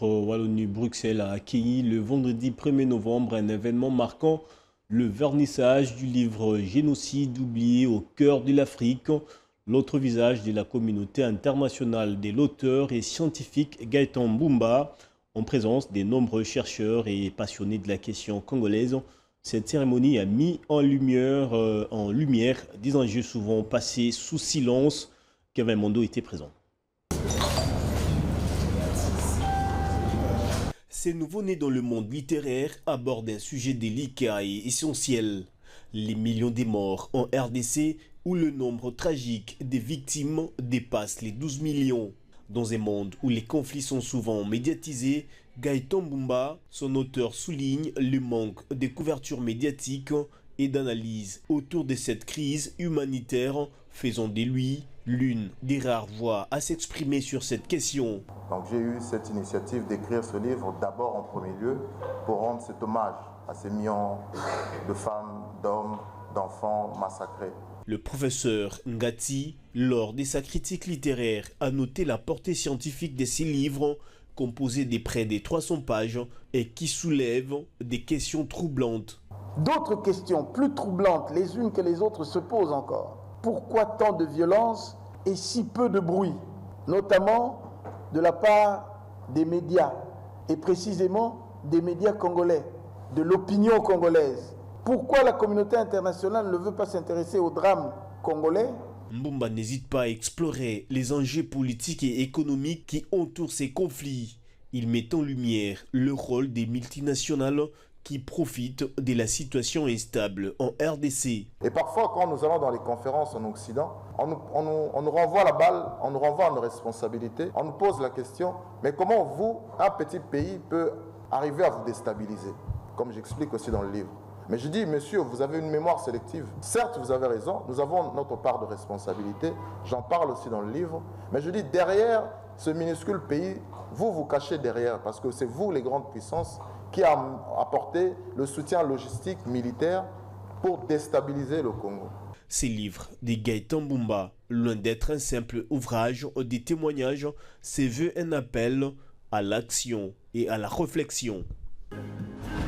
Centre Wallonie-Bruxelles a accueilli le vendredi 1er novembre un événement marquant le vernissage du livre Génocide oublié au cœur de l'Afrique, l'autre visage de la communauté internationale de l'auteur et scientifique Gaëtan Mbumba, en présence des nombreux chercheurs et passionnés de la question congolaise. Cette cérémonie a mis en lumière des enjeux souvent passés sous silence. Kevin Mondo était présent. Ces nouveaux-nés dans le monde littéraire abordent un sujet délicat et essentiel. Les millions de morts en RDC où le nombre tragique des victimes dépasse les 12 millions. Dans un monde où les conflits sont souvent médiatisés, Gaëtan Mbumba, son auteur, souligne le manque de couverture médiatique et d'analyse autour de cette crise humanitaire, faisant de lui l'une des rares voix à s'exprimer sur cette question. Donc j'ai eu cette initiative d'écrire ce livre d'abord en premier lieu pour rendre cet hommage à ces millions de femmes, d'hommes, d'enfants massacrés. Le professeur Ngati, lors de sa critique littéraire, a noté la portée scientifique de ces livres, composés de près de 300 pages et qui soulèvent des questions troublantes. D'autres questions plus troublantes les unes que les autres se posent encore. Pourquoi tant de violence et si peu de bruit, notamment de la part des médias, et précisément des médias congolais, de l'opinion congolaise? Pourquoi la communauté internationale ne veut pas s'intéresser au drame congolais? Mbumba n'hésite pas à explorer les enjeux politiques et économiques qui entourent ces conflits. Il met en lumière le rôle des multinationales qui profitent de la situation instable en RDC. Et parfois, quand nous allons dans les conférences en Occident, on nous renvoie la balle, on nous renvoie nos responsabilités, on nous pose la question, mais comment vous, un petit pays, peut arriver à vous déstabiliser? Comme j'explique aussi dans le livre. Mais je dis, monsieur, vous avez une mémoire sélective. Certes, vous avez raison, nous avons notre part de responsabilité, j'en parle aussi dans le livre, mais je dis, derrière ce minuscule pays, vous vous cachez derrière, parce que c'est vous, les grandes puissances, qui a apporté le soutien logistique, militaire, pour déstabiliser le Congo. Ces livres de Gaëtan Mbumba, loin d'être un simple ouvrage des témoignages, se veut un appel à l'action et à la réflexion.